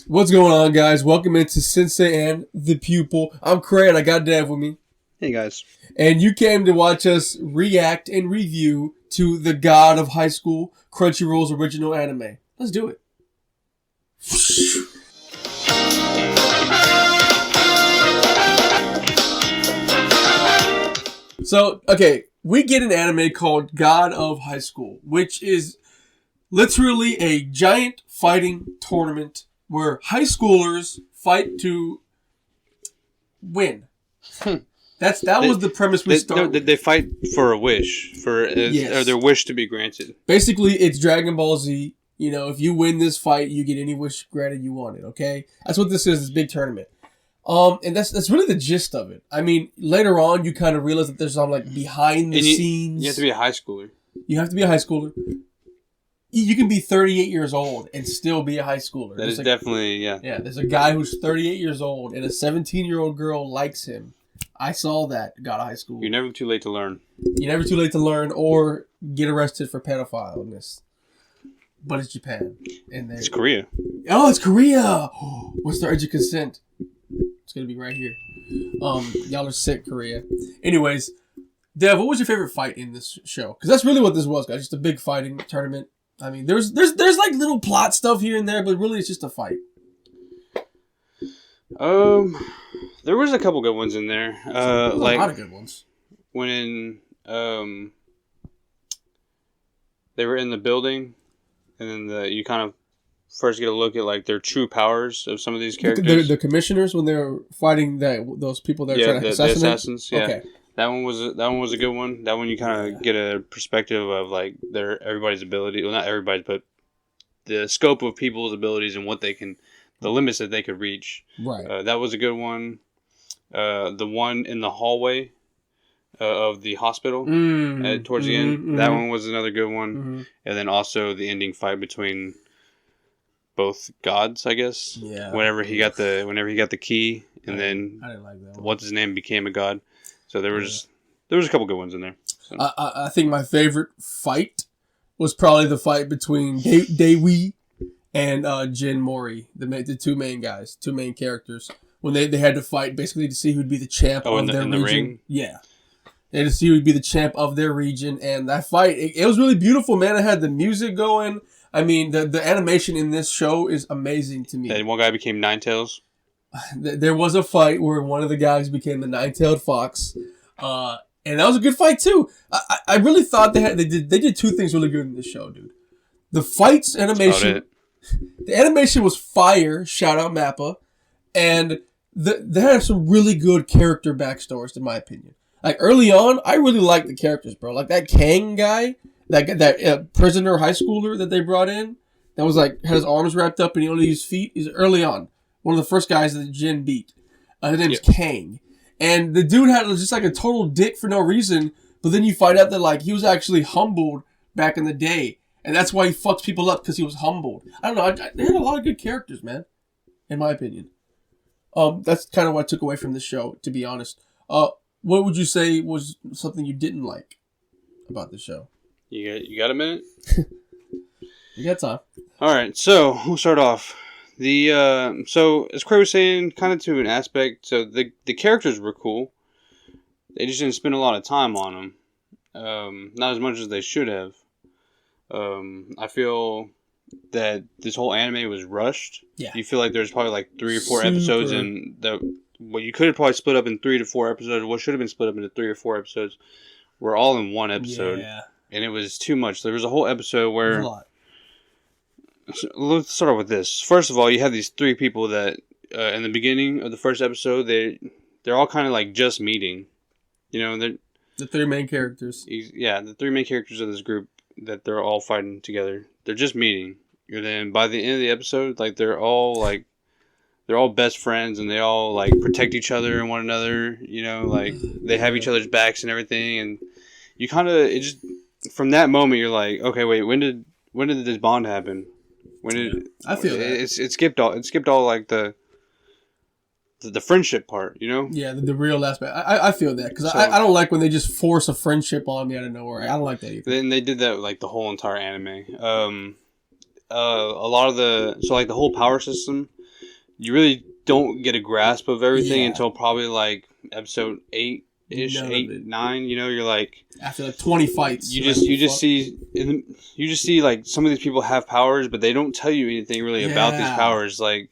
What's going on, guys? Welcome into Sensei and the Pupil. I'm Cray and I got Dev with me. Hey, guys. And you came to watch us react and review to the God of High School, Crunchyroll's original anime. Let's do it. So, okay, we get an anime called God of High School, which is literally a giant fighting tournament where high schoolers fight to win. That was the premise we started. No, they fight for a wish, or their wish to be granted. Basically, it's Dragon Ball Z. You know, if you win this fight, you get any wish granted you wanted. Okay, that's what this is. This big tournament. And that's really the gist of it. I mean, later on, you kind of realize that there's some like behind the scenes. You have to be a high schooler. You have to be a high schooler. You can be 38 years old and still be a high schooler. That is definitely, yeah. Yeah, there's a guy who's 38 years old and a 17-year-old girl likes him. I saw that, God of High School. You're never too late to learn. You're never too late to learn or get arrested for pedophileness. But it's Japan. And it's Korea. Oh, it's Korea! What's their age of consent? It's going to be right here. Y'all are sick, Korea. Anyways, Dev, what was your favorite fight in this show? Because that's really what this was, guys. Just a big fighting tournament. I mean, there's like little plot stuff here and there, but really it's just a fight. There was a couple good ones in there. A lot of good ones. When they were in the building, and then you kind of first get a look at like their true powers of some of these characters. The commissioners when they were fighting those people that were trying to assassinate. The assassins. Yeah. Okay. That one was a good one. That one you kind of get a perspective of like everybody's ability. Well, not everybody's, but the scope of people's abilities and what they can, the limits that they could reach. Right. That was a good one. The one in the hallway of the hospital towards the end. That one was another good one. And then also the ending fight between both gods, I guess. Yeah. Whenever he got the key, and then I didn't like that one. What's his name became a god. So there was a couple good ones in there. So. I think my favorite fight was probably the fight between Daewoo and Jin Mori, the two main guys, two main characters. When they had to fight basically to see who'd be the champ of their region. The ring? Yeah. They had to see who'd be the champ of their region. And that fight, it was really beautiful, man. It had the music going. I mean, the animation in this show is amazing to me. And one guy became Ninetales. There was a fight where one of the guys became the nine-tailed fox, and that was a good fight too. I really thought they did two things really good in this show, dude. The fights animation, the animation was fire. Shout out Mappa, and they had some really good character backstories, in my opinion. Like early on, I really liked the characters, bro. Like that Kang guy, that prisoner high schooler that they brought in, that was like had his arms wrapped up and he only used feet. Is early on. One of the first guys that Jin beat. His name's Kang. And the dude had just like a total dick for no reason. But then you find out that like he was actually humbled back in the day. And that's why he fucks people up, because he was humbled. I don't know. They had a lot of good characters, man. In my opinion. That's kind of what I took away from this show, to be honest. What would you say was something you didn't like about the show? You got a minute? You got time. Alright, so we'll start off. So as Craig was saying, kind of to an aspect, so the characters were cool. They just didn't spend a lot of time on them. Not as much as they should have. I feel that this whole anime was rushed. Yeah. You feel like there's probably like 3 or 4 episodes, and what you could have probably split up in 3 to 4 episodes, what should have been split up into 3 or 4 episodes, were all in one episode. Yeah. And it was too much. There was a whole episode where... a lot. So let's start off with this. First of all, you have these 3 people that, in the beginning of the first episode, they're all kind of like just meeting. You know, they're... The 3 main characters. Yeah, the 3 main characters of this group that they're all fighting together. They're just meeting. And then by the end of the episode, like, they're all best friends and they all, like, protect each other and one another. You know, like, they have each other's backs and everything. And you kind of, from that moment, you're like, okay, wait, when did this bond happen? I feel that it skipped all like the friendship part, you know? Yeah, the real aspect. I feel that because I don't like when they just force a friendship on me out of nowhere. I don't like that either. Then they did that like the whole entire anime. A lot of the whole power system. you really don't get a grasp of everything Yeah. until probably like episode 8 ish, None of 8, it. 9. You know, you're like After like 20 fights, you you're just like, you what the just see like some of these people have powers, but they don't tell you anything really about these Yeah. powers. Like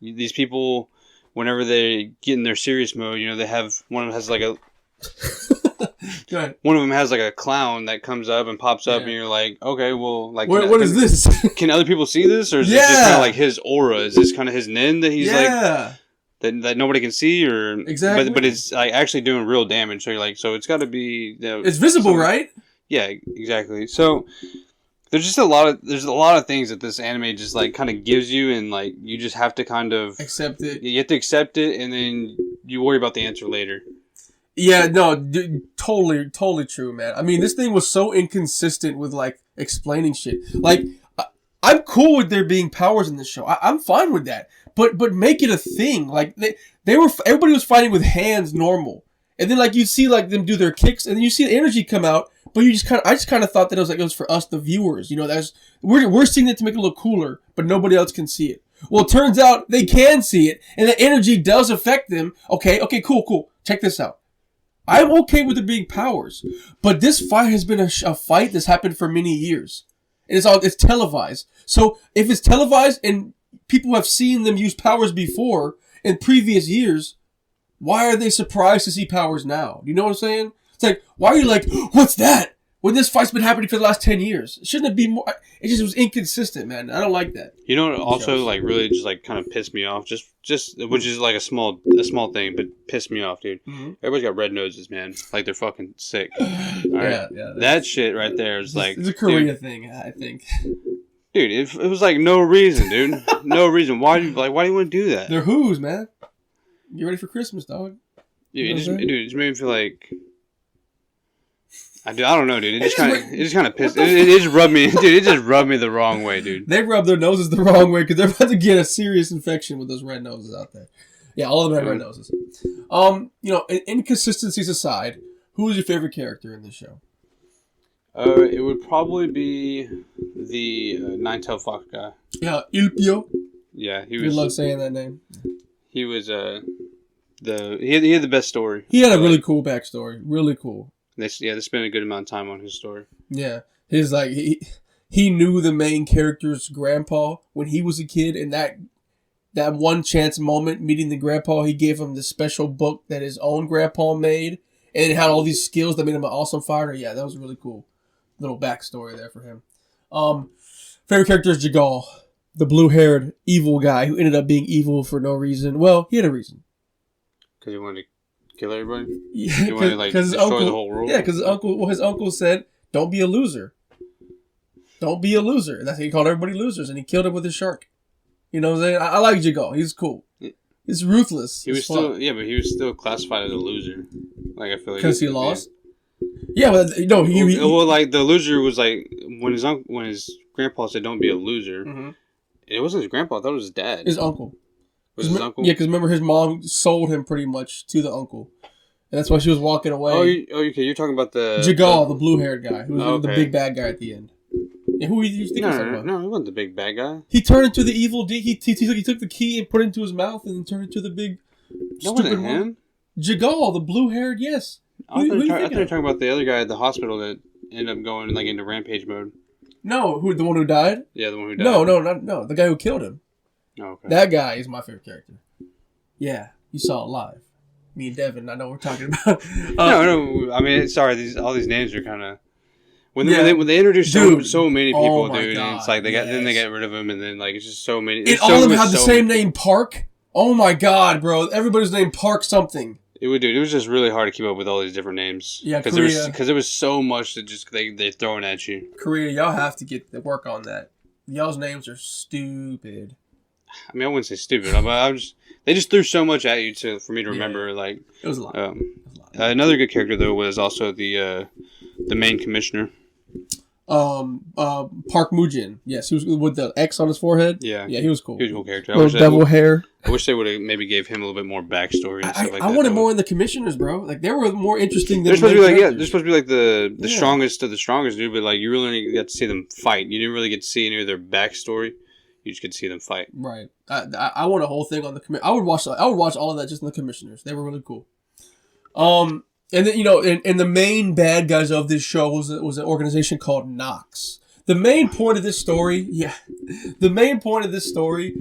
these people, whenever they get in their serious mode, you know, they have one of them has like a fuck? Go ahead. one of them has like a clown that comes up and pops up, Yeah. and you're like, okay, well, like What is this? Can other people see this, or is it just Yeah. kind of like his aura? Is this kind of his nin that he's like Yeah. that nobody can see, or Exactly. But it's like actually doing real damage. So you're like, so it's got to be. You know, It's visible, some- right? Yeah, exactly. So there's a lot of things that this anime just like kind of gives you, and like you just have to kind of Accept it. you have to accept it, and then you worry about the answer later. Yeah, no, totally true, man. I mean, this thing was so inconsistent with like explaining shit. Like, I'm cool with there being powers in this show. I'm fine with that. But make it a thing. Like everybody was fighting with hands normal, and then like you see like them do their kicks, and then you see the energy come out. But I just kind of thought that it was for us, the viewers. You know, we're seeing it to make it look cooler, but nobody else can see it. Well, it turns out they can see it, and the energy does affect them. Okay, cool. Check this out. I'm okay with there being powers, but this fight has been a fight that's happened for many years. And it's televised. So if it's televised and people have seen them use powers before in previous years, why are they surprised to see powers now? You know what I'm saying? It's like, why are you like, what's that? When this fight's been happening for the last 10 years. Shouldn't it be more? It was inconsistent, man. I don't like that. You know what also like really just like kind of pissed me off, just which is like a small thing, but pissed me off, dude. Mm-hmm. Everybody's got red noses, man. Like they're fucking sick. All right? Yeah. That shit right there is like It's a Korea thing, I think. dude. It was like no reason, dude. No reason. Why do you want to do that? They're who's, man. Get ready for Christmas, dog. Dude, You know it just made me feel like. I don't know, dude. It just kind of pissed. It just rubbed me, dude. It just rubbed me the wrong way, dude. They rub their noses the wrong way because they're about to get a serious infection with those red noses out there. Yeah, all of them have red noses. You know, inconsistencies aside, who was your favorite character in this show? It would probably be the nine-tailed fox guy. Yeah, Ilpio. Yeah, he Good was. luck saying that name. He was he had the best story. He had a really cool backstory. Really cool. They spent a good amount of time on his story. Yeah, his like he knew the main character's grandpa when he was a kid, and that one chance moment meeting the grandpa, he gave him the special book that his own grandpa made, and it had all these skills that made him an awesome fighter. Yeah, that was really cool. Little backstory there for him. Favorite character is Jagal, the blue-haired evil guy who ended up being evil for no reason. Well, he had a reason. Because he wanted to kill everybody? Yeah, He wanted to like his destroy uncle, the whole world? Yeah, because his uncle said, "Don't be a loser. Don't be a loser." And that's how he called everybody losers, and he killed him with his shark. You know what I'm saying? I like Jagal. He's cool. He's ruthless. He was still but he was still classified as a loser. Like I feel like because he lost. Yeah, but no, well, like the loser was like when his grandpa said, "Don't be a loser." Mm-hmm. It wasn't his grandpa. I thought it was his dad. His uncle. Was his uncle? Yeah, because remember his mom sold him pretty much to the uncle, and that's why she was walking away. Okay. You're talking about the Jagal, the blue-haired guy, who was Okay. the big bad guy at the end. And who you think he's talking about? No, he wasn't the big bad guy. He turned into the evil. He took the key and put it into his mouth, and then turned into the big. That wasn't him. Jagal, the blue-haired, yes. I thought you were talking about the other guy at the hospital that ended up going like into rampage mode. No, the one who died? Yeah, the one who died. No, the guy who killed him. Oh, okay. That guy is my favorite character. Yeah, you saw it live. Me and Devin, I know what we're talking about. No. I mean, sorry. All these names are kind of when they introduce so many people, dude. And it's like then they get rid of them, and then like it's just so many. And all of them have the same name, Park. Oh my god, bro! Everybody's named Park something. It was just really hard to keep up with all these different names. Yeah, because there was so much that just they're throwing at you. Korea, y'all have to get to work on that. Y'all's names are stupid. I mean, I wouldn't say stupid, but they just threw so much at you for me to remember. Yeah. Like it was a lot. Another good character though was also the main commissioner. Park Mujin. Yes, he was with the X on his forehead. Yeah, he was cool. He was a cool character. Little devil hair. I wish they would have maybe gave him a little bit more backstory and stuff like that. I wanted more in the commissioners, bro. Like they were more interesting than they're supposed to be like they're supposed to be like the strongest of the strongest, dude. But like you really only got to see them fight. You didn't really get to see any of their backstory. You just get to see them fight. Right. I want a whole thing on the I would watch all of that just in the commissioners. They were really cool. And then, and the main bad guys of this show was an organization called Nox. The main point of this story,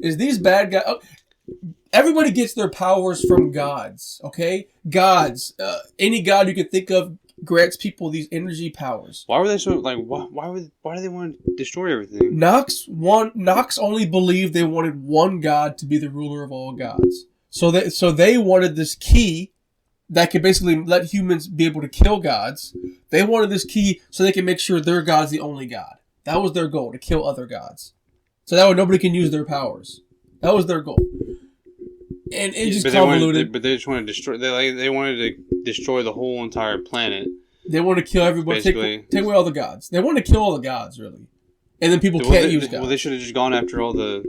is these bad guys. Everybody gets their powers from gods. Okay, gods. Any god you can think of grants people these energy powers. Why were they so like? Why do they want to destroy everything? Nox only believed they wanted one god to be the ruler of all gods. So they wanted this key that could basically let humans be able to kill gods. They wanted this key so they can make sure their god's the only god. That was their goal, to kill other gods. So that way nobody can use their powers. That was their goal. And it just convoluted. But they just wanted to destroy. They wanted to destroy the whole entire planet. They wanted to kill everybody. Take away all the gods. They wanted to kill all the gods, really. And then people can't use gods. Well, they should have just gone after all the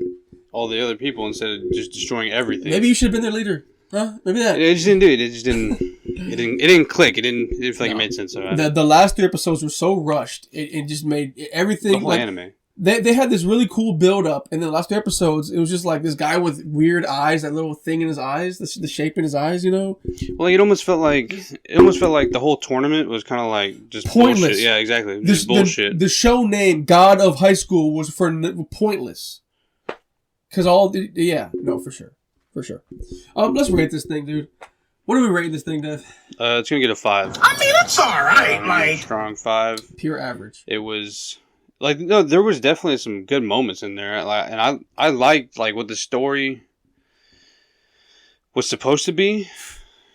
other people instead of just destroying everything. Maybe you should have been their leader. Huh? Maybe that. It just didn't do it. It just didn't. It didn't click. It didn't feel like it made sense. The last 3 episodes were so rushed. It just made everything. The whole anime. They had this really cool build up, and then the last 2 episodes, it was just like this guy with weird eyes, that little thing in his eyes, the shape in his eyes, Well, it almost felt like the whole tournament was kind of like just pointless. Bullshit. Yeah, exactly. Just bullshit. The show name God of High School was for pointless. For sure. Let's rate this thing, dude. What are we rating this thing, Dev? It's gonna get a 5. I mean, it's all right, strong 5. Pure average. It was. There was definitely some good moments in there, and I liked what the story was supposed to be.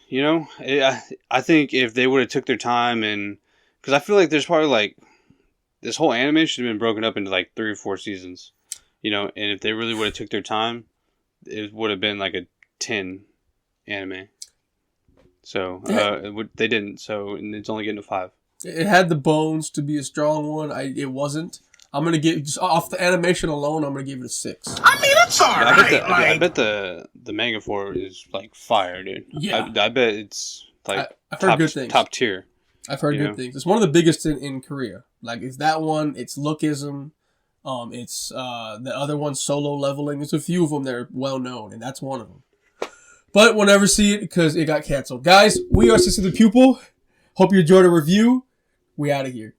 I think if they would have took their time, and because I feel like there's probably this whole anime should have been broken up into 3 or 4 seasons, and if they really would have took their time, it would have been a 10 anime. So they didn't, so it's only getting a 5. It had the bones to be a strong one. It wasn't. I'm going to give, just off the animation alone, I'm going to give it a 6. I mean, it's all right. I bet the manga for it is fire, dude. Yeah. I bet it's I've heard good things. Top tier. I've heard good things. It's one of the biggest in Korea. It's that one. It's Lookism. It's the other one, Solo Leveling. There's a few of them that are well known, and that's one of them. But we'll never see it because it got canceled. Guys, we are Sister the Pupil. Hope you enjoyed the review. We out of here.